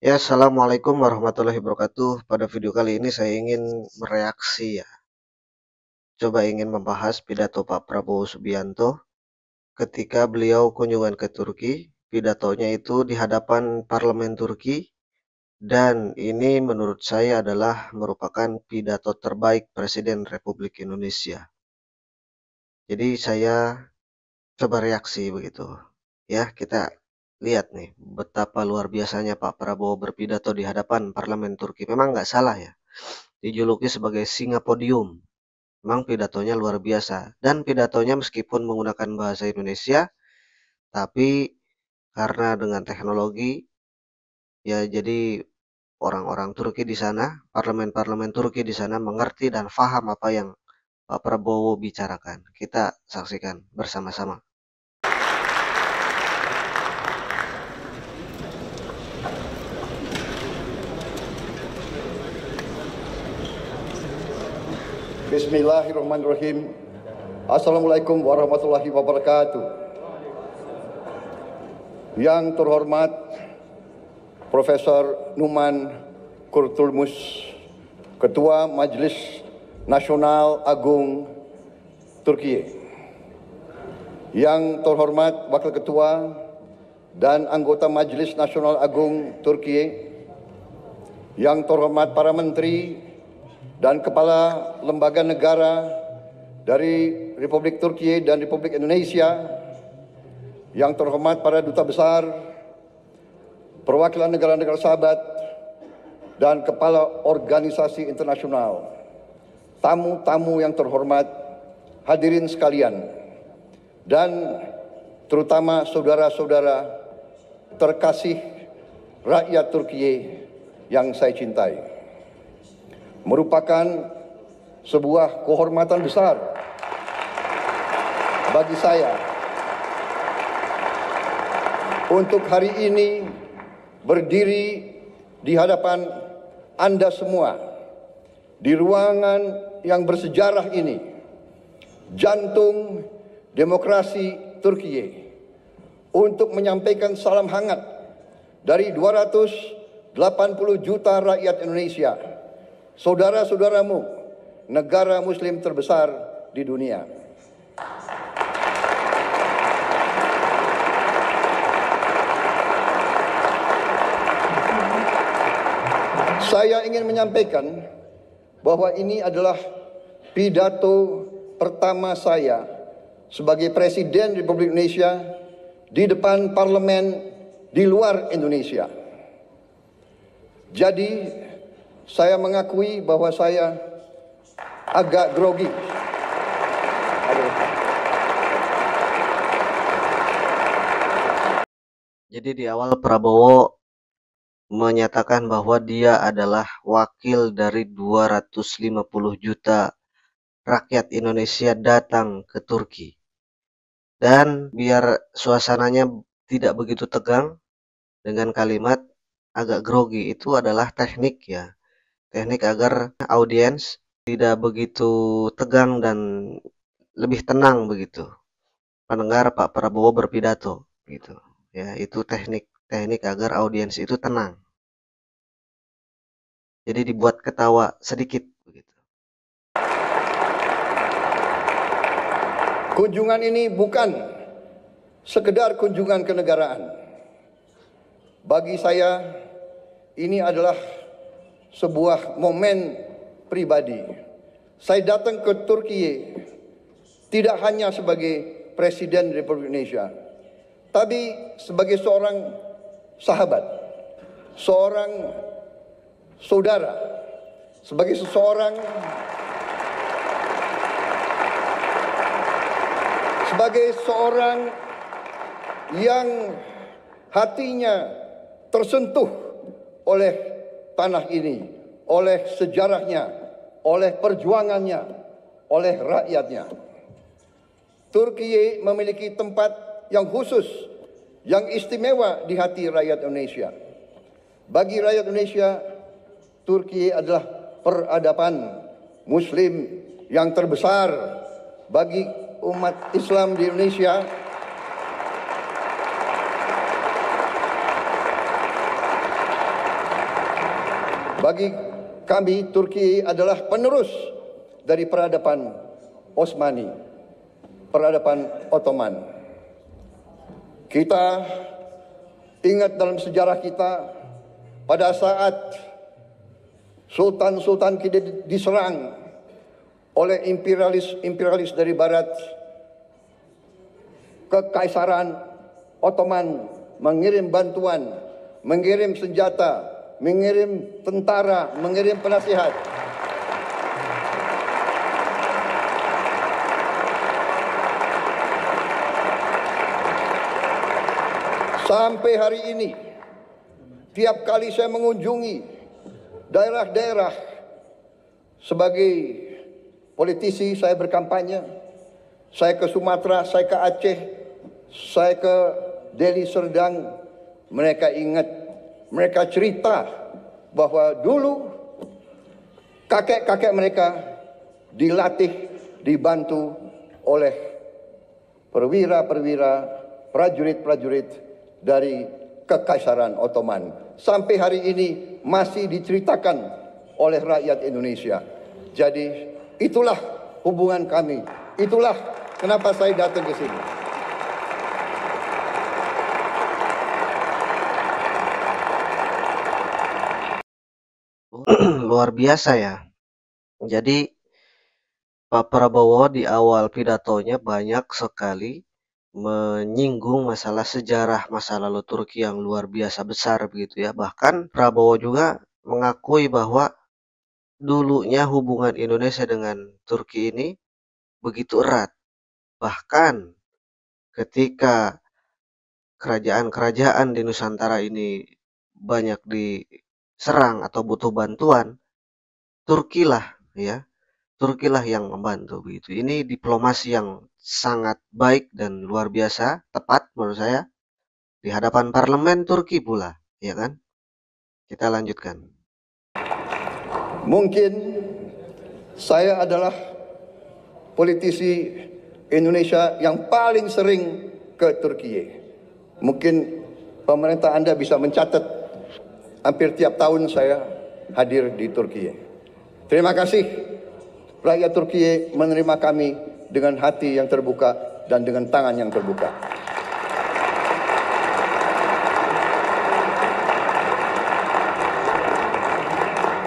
Ya, assalamualaikum warahmatullahi wabarakatuh. Pada video kali ini saya ingin mereaksi ya, coba ingin membahas pidato Pak Prabowo Subianto ketika beliau kunjungan ke Turki. Pidatonya itu di hadapan parlemen Turki dan ini menurut saya adalah merupakan pidato terbaik Presiden Republik Indonesia. Jadi saya coba reaksi begitu. Ya, kita lihat nih betapa luar biasanya Pak Prabowo berpidato di hadapan parlemen Turki. Memang nggak salah ya, dijuluki sebagai singa podium. Memang pidatonya luar biasa. Dan pidatonya meskipun menggunakan bahasa Indonesia, tapi karena dengan teknologi, ya jadi orang-orang Turki di sana, parlemen-parlemen Turki di sana mengerti dan paham apa yang Pak Prabowo bicarakan. Kita saksikan bersama-sama. Bismillahirrahmanirrahim. Assalamualaikum warahmatullahi wabarakatuh. Yang terhormat Profesor Numan Kurtulmus, Ketua Majelis Nasional Agung Turki. Yang terhormat Wakil Ketua dan anggota Majelis Nasional Agung Turki. Yang terhormat para menteri dan kepala lembaga negara dari Republik Turki dan Republik Indonesia, yang terhormat para duta besar, perwakilan negara-negara sahabat, dan kepala organisasi internasional, tamu-tamu yang terhormat, hadirin sekalian, dan terutama saudara-saudara terkasih rakyat Turki yang saya cintai. Merupakan sebuah kehormatan besar bagi saya untuk hari ini berdiri di hadapan Anda semua di ruangan yang bersejarah ini, jantung demokrasi Turki, untuk menyampaikan salam hangat dari 280 juta rakyat Indonesia, saudara-saudaramu, negara muslim terbesar di dunia. Saya ingin menyampaikan bahwa ini adalah pidato pertama saya sebagai Presiden Republik Indonesia di depan parlemen di luar Indonesia. Jadi saya mengakui bahwa saya agak grogi. Jadi di awal Prabowo menyatakan bahwa dia adalah wakil dari 250 juta rakyat Indonesia datang ke Turki. Dan biar suasananya tidak begitu tegang dengan kalimat agak grogi, itu adalah teknik ya. Teknik agar audiens tidak begitu tegang dan lebih tenang begitu. Pendengar Pak Prabowo berpidato gitu. Ya, itu teknik agar audiens itu tenang. Jadi dibuat ketawa sedikit begitu. Kunjungan ini bukan sekedar kunjungan kenegaraan. Bagi saya ini adalah sebuah momen pribadi. Saya datang ke Turki tidak hanya sebagai Presiden Republik Indonesia, tapi sebagai seorang sahabat, seorang saudara, sebagai seorang yang hatinya tersentuh oleh tanah ini, oleh sejarahnya, oleh perjuangannya, oleh rakyatnya. Turki memiliki tempat yang khusus, yang istimewa di hati rakyat Indonesia. Bagi rakyat Indonesia, Turki adalah peradaban Muslim yang terbesar. Bagi umat Islam di Indonesia, Bagi kami, Turki adalah penerus dari peradaban Osmani, peradaban Ottoman. Kita ingat dalam sejarah kita, pada saat sultan-sultan kita diserang oleh imperialis dari barat, Kekaisaran Ottoman mengirim bantuan, mengirim senjata, mengirim tentara, mengirim penasihat. Sampai hari ini, tiap kali saya mengunjungi daerah-daerah sebagai politisi, saya berkampanye, saya ke Sumatera, saya ke Aceh, saya ke Deli Serdang, mereka ingat, mereka cerita bahwa dulu kakek-kakek mereka dilatih, dibantu oleh perwira-perwira, prajurit-prajurit dari Kekaisaran Ottoman. Sampai hari ini masih diceritakan oleh rakyat Indonesia. Jadi itulah hubungan kami. Itulah kenapa saya datang ke sini. Luar biasa ya. Jadi Pak Prabowo di awal pidatonya banyak sekali menyinggung masalah sejarah masa lalu Turki yang luar biasa besar begitu ya. Bahkan Prabowo juga mengakui bahwa dulunya hubungan Indonesia dengan Turki ini begitu erat. Bahkan ketika kerajaan-kerajaan di Nusantara ini banyak diserang atau butuh bantuan, Turkilah ya, Turkilah yang membantu begitu. Ini diplomasi yang sangat baik dan luar biasa, tepat menurut saya di hadapan parlemen Turki pula, ya kan? Kita lanjutkan. Mungkin saya adalah politisi Indonesia yang paling sering ke Turki. Mungkin pemerintah Anda bisa mencatat, hampir tiap tahun saya hadir di Turki. Terima kasih rakyat Turki menerima kami dengan hati yang terbuka dan dengan tangan yang terbuka.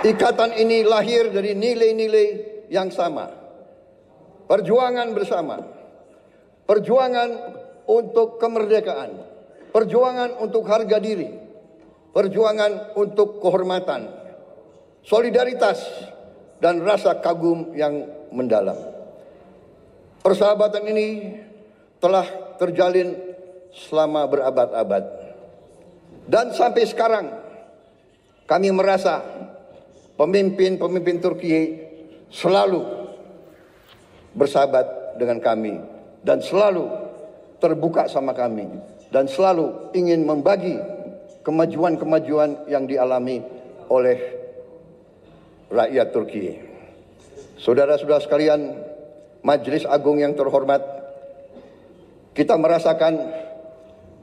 Ikatan ini lahir dari nilai-nilai yang sama. Perjuangan bersama. Perjuangan untuk kemerdekaan. Perjuangan untuk harga diri. Perjuangan untuk kehormatan. Solidaritas dan rasa kagum yang mendalam. Persahabatan ini telah terjalin selama berabad-abad. Dan sampai sekarang kami merasa pemimpin-pemimpin Turki selalu bersahabat dengan kami dan selalu terbuka sama kami dan selalu ingin membagi kemajuan-kemajuan yang dialami oleh rakyat Turki. Saudara-saudara sekalian, Majelis Agung yang terhormat, kita merasakan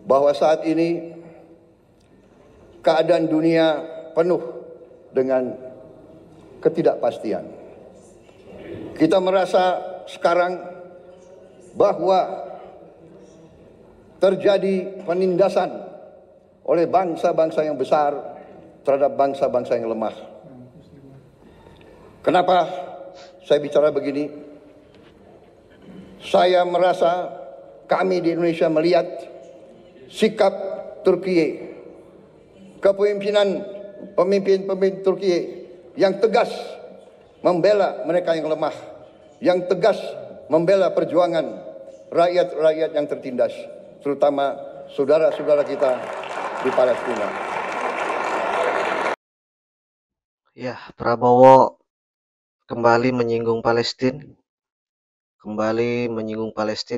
bahwa saat ini keadaan dunia penuh dengan ketidakpastian. Kita merasa sekarang bahwa terjadi penindasan oleh bangsa-bangsa yang besar terhadap bangsa-bangsa yang lemah. Kenapa saya bicara begini? Saya merasa kami di Indonesia melihat sikap Turki, kepemimpinan pemimpin-pemimpin Turki yang tegas membela mereka yang lemah, yang tegas membela perjuangan rakyat-rakyat yang tertindas, terutama saudara-saudara kita di Palestina. Ya, Prabowo kembali menyinggung Palestina,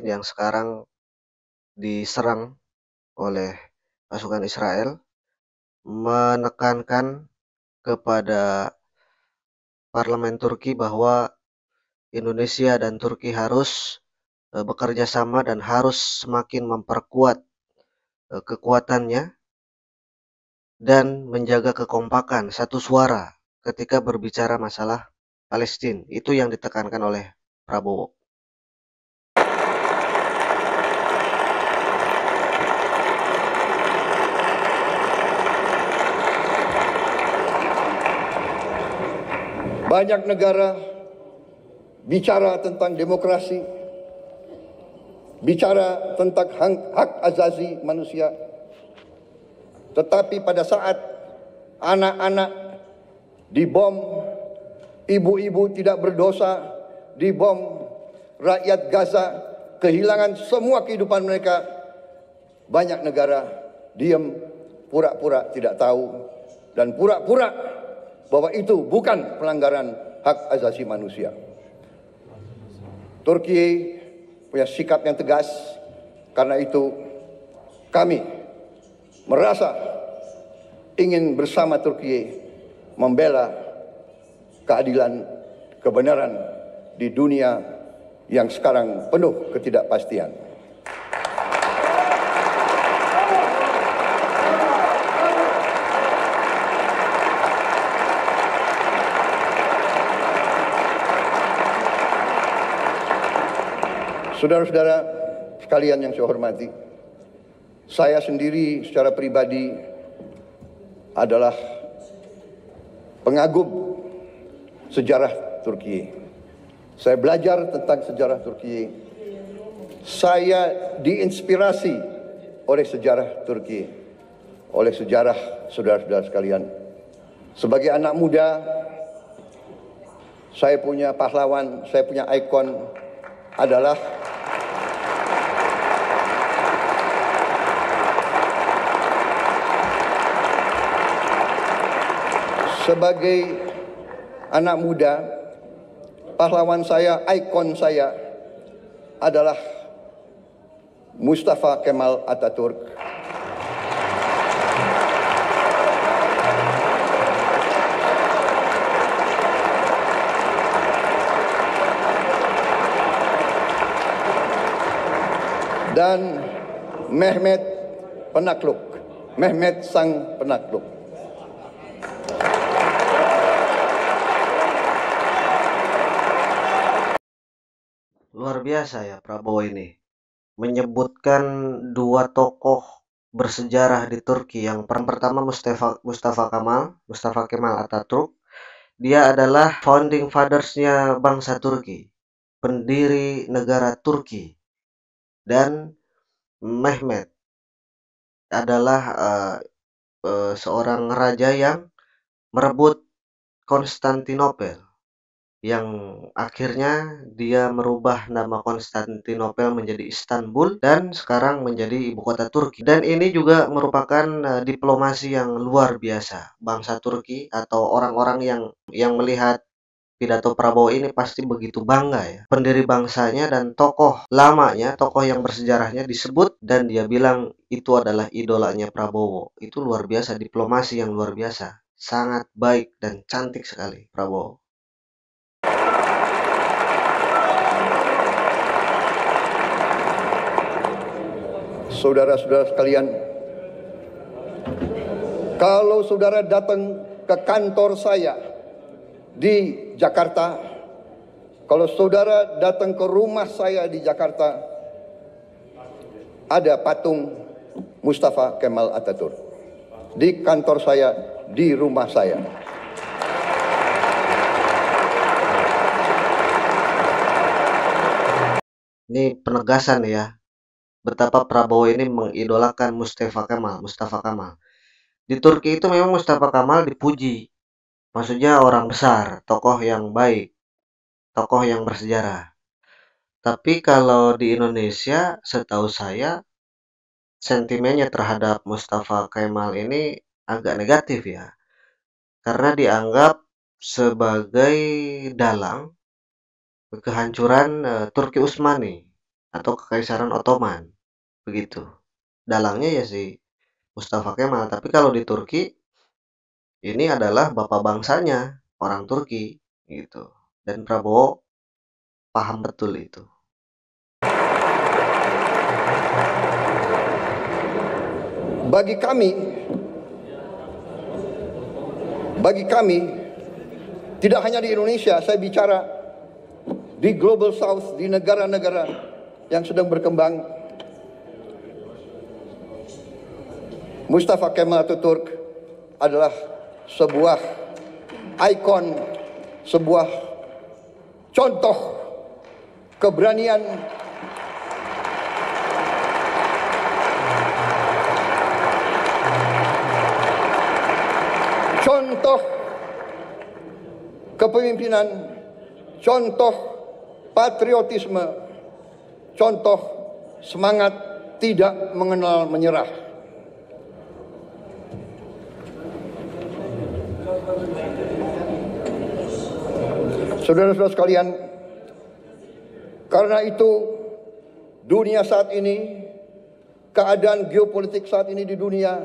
yang sekarang diserang oleh pasukan Israel, menekankan kepada parlemen Turki bahwa Indonesia dan Turki harus bekerja sama dan harus semakin memperkuat kekuatannya dan menjaga kekompakan satu suara ketika berbicara masalah Palestina. Itu yang ditekankan oleh Prabowo. Banyak negara bicara tentang demokrasi, bicara tentang hak asasi manusia. Tetapi pada saat anak-anak dibom, ibu-ibu tidak berdosa dibom, rakyat Gaza kehilangan semua kehidupan mereka, banyak negara diam, pura-pura tidak tahu, dan pura-pura bahwa itu bukan pelanggaran hak asasi manusia. Turki punya sikap yang tegas, karena itu kami merasa ingin bersama Turki membela keadilan, kebenaran di dunia yang sekarang penuh ketidakpastian. Saudara-saudara sekalian yang saya hormati, saya sendiri secara pribadi adalah pengagum sejarah Turki. Saya belajar tentang sejarah Turki. Saya diinspirasi oleh sejarah Turki, oleh sejarah saudara-saudara sekalian. Sebagai anak muda, saya punya pahlawan, saya punya ikon adalah sebagai anak muda, pahlawan saya, ikon saya adalah Mustafa Kemal Atatürk. Dan Mehmet Penakluk, Mehmet Sang Penakluk. Luar biasa ya Prabowo ini. Menyebutkan dua tokoh bersejarah di Turki. Yang pertama Mustafa Kemal Atatürk. Dia adalah founding fathers-nya bangsa Turki, pendiri negara Turki. Dan Mehmet adalah seorang raja yang merebut Konstantinopel, yang akhirnya dia merubah nama Konstantinopel menjadi Istanbul dan sekarang menjadi ibu kota Turki. Dan ini juga merupakan diplomasi yang luar biasa. Bangsa Turki atau orang-orang yang melihat pidato Prabowo ini pasti begitu bangga ya. Pendiri bangsanya dan tokoh lamanya, tokoh yang bersejarahnya disebut dan dia bilang itu adalah idolanya Prabowo. Itu luar biasa, diplomasi yang luar biasa. Sangat baik dan cantik sekali Prabowo. Saudara-saudara sekalian, kalau saudara datang ke kantor saya di Jakarta, kalau saudara datang ke rumah saya di Jakarta, ada patung Mustafa Kemal Atatürk. Di kantor saya, di rumah saya. Ini penegasan ya, betapa Prabowo ini mengidolakan Mustafa Kemal. Di Turki itu memang Mustafa Kemal dipuji. Maksudnya orang besar, tokoh yang baik, tokoh yang bersejarah. Tapi kalau di Indonesia, setahu saya, sentimennya terhadap Mustafa Kemal ini agak negatif ya. Karena dianggap sebagai dalang kehancuran Turki Utsmani atau Kekaisaran Ottoman. Begitu. Dalangnya ya si Mustafa Kemal. Tapi kalau di Turki, ini adalah bapak bangsanya, orang Turki. Gitu. Dan Prabowo paham betul itu. Bagi kami, Tidak hanya di Indonesia, saya bicara di Global South, di negara-negara yang sedang berkembang. Mustafa Kemal Atatürk adalah sebuah ikon, sebuah contoh keberanian, contoh kepemimpinan, contoh patriotisme, contoh semangat tidak mengenal menyerah. Saudara-saudara sekalian, karena itu dunia saat ini, keadaan geopolitik saat ini di dunia,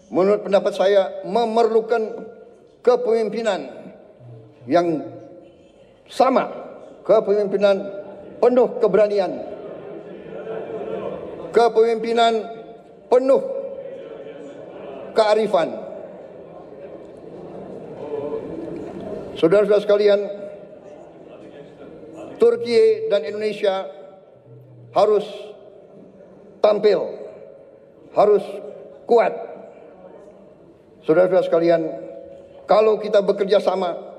menurut pendapat saya memerlukan kepemimpinan yang sama, kepemimpinan penuh keberanian, kepemimpinan penuh kearifan. Saudara-saudara sekalian, Turki dan Indonesia harus tampil, harus kuat. Saudara-saudara sekalian, kalau kita bekerja sama,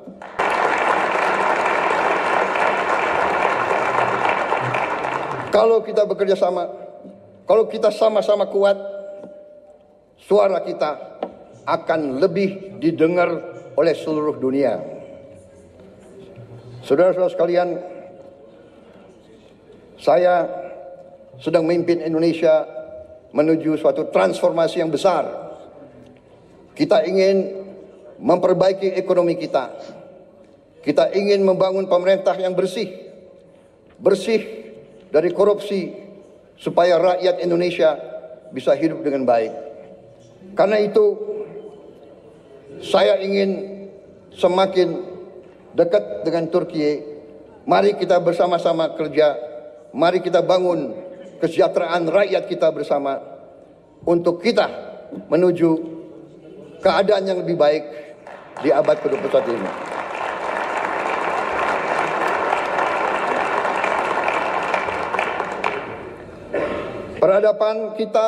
kalau kita sama-sama kuat, suara kita akan lebih didengar oleh seluruh dunia. Saudara-saudara sekalian, saya sedang memimpin Indonesia menuju suatu transformasi yang besar. Kita ingin memperbaiki ekonomi kita. Kita ingin membangun pemerintah yang bersih dari korupsi, supaya rakyat Indonesia bisa hidup dengan baik. Karena itu, saya ingin semakin dekat dengan Turki. Mari kita bersama-sama kerja. Mari kita bangun kesejahteraan rakyat kita bersama untuk kita menuju keadaan yang lebih baik di abad ke-21 ini. Peradaban kita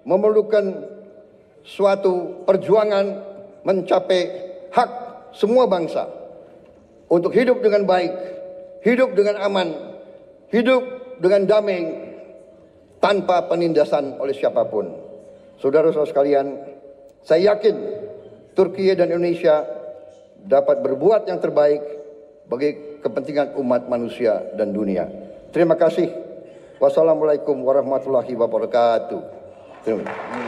memerlukan suatu perjuangan mencapai hak semua bangsa untuk hidup dengan baik, hidup dengan aman, hidup dengan damai, tanpa penindasan oleh siapapun. Saudara-saudara sekalian, saya yakin Turki dan Indonesia dapat berbuat yang terbaik bagi kepentingan umat manusia dan dunia. Terima kasih. Wassalamualaikum warahmatullahi wabarakatuh. Terima kasih.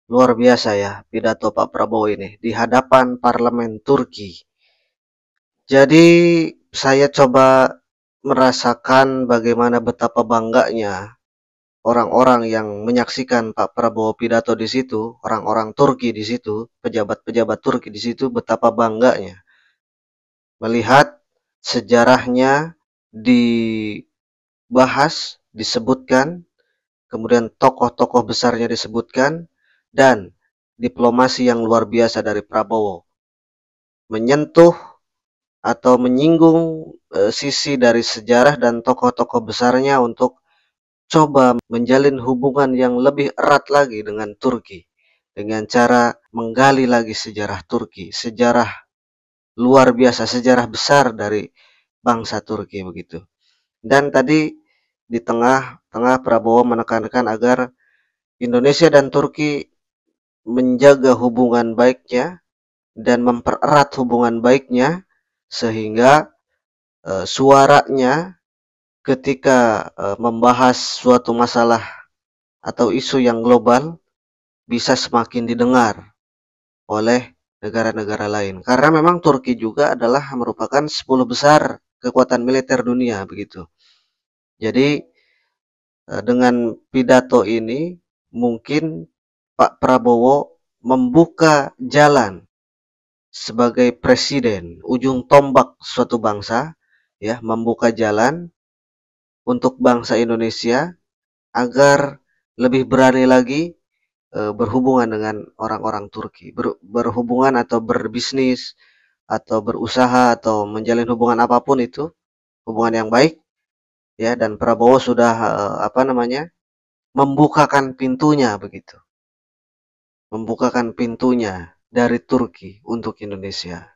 Luar biasa ya pidato Pak Prabowo ini di hadapan parlemen Turki. Jadi saya coba merasakan bagaimana betapa bangganya orang-orang yang menyaksikan Pak Prabowo pidato di situ, orang-orang Turki di situ, pejabat-pejabat Turki di situ, betapa bangganya melihat sejarahnya dibahas, disebutkan, kemudian tokoh-tokoh besarnya disebutkan, dan diplomasi yang luar biasa dari Prabowo menyentuh atau menyinggung sisi dari sejarah dan tokoh-tokoh besarnya untuk coba menjalin hubungan yang lebih erat lagi dengan Turki dengan cara menggali lagi sejarah Turki, sejarah luar biasa, sejarah besar dari bangsa Turki begitu. Dan tadi di tengah-tengah Prabowo menekankan agar Indonesia dan Turki menjaga hubungan baiknya dan mempererat hubungan baiknya sehingga suaranya ketika membahas suatu masalah atau isu yang global bisa semakin didengar oleh negara-negara lain. Karena memang Turki juga adalah merupakan 10 besar kekuatan militer dunia begitu. Jadi dengan pidato ini mungkin Pak Prabowo membuka jalan sebagai presiden, ujung tombak suatu bangsa, ya, membuka jalan untuk bangsa Indonesia agar lebih berani lagi berhubungan dengan orang-orang Turki, berhubungan atau berbisnis atau berusaha atau menjalin hubungan apapun itu, hubungan yang baik ya, dan Prabowo sudah membukakan pintunya begitu. Membukakan pintunya dari Turki untuk Indonesia.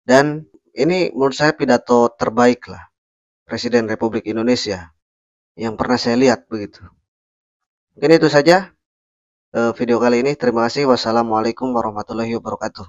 Dan ini menurut saya pidato terbaik lah Presiden Republik Indonesia yang pernah saya lihat begitu. Mungkin itu saja video kali ini. Terima kasih. Wassalamualaikum warahmatullahi wabarakatuh.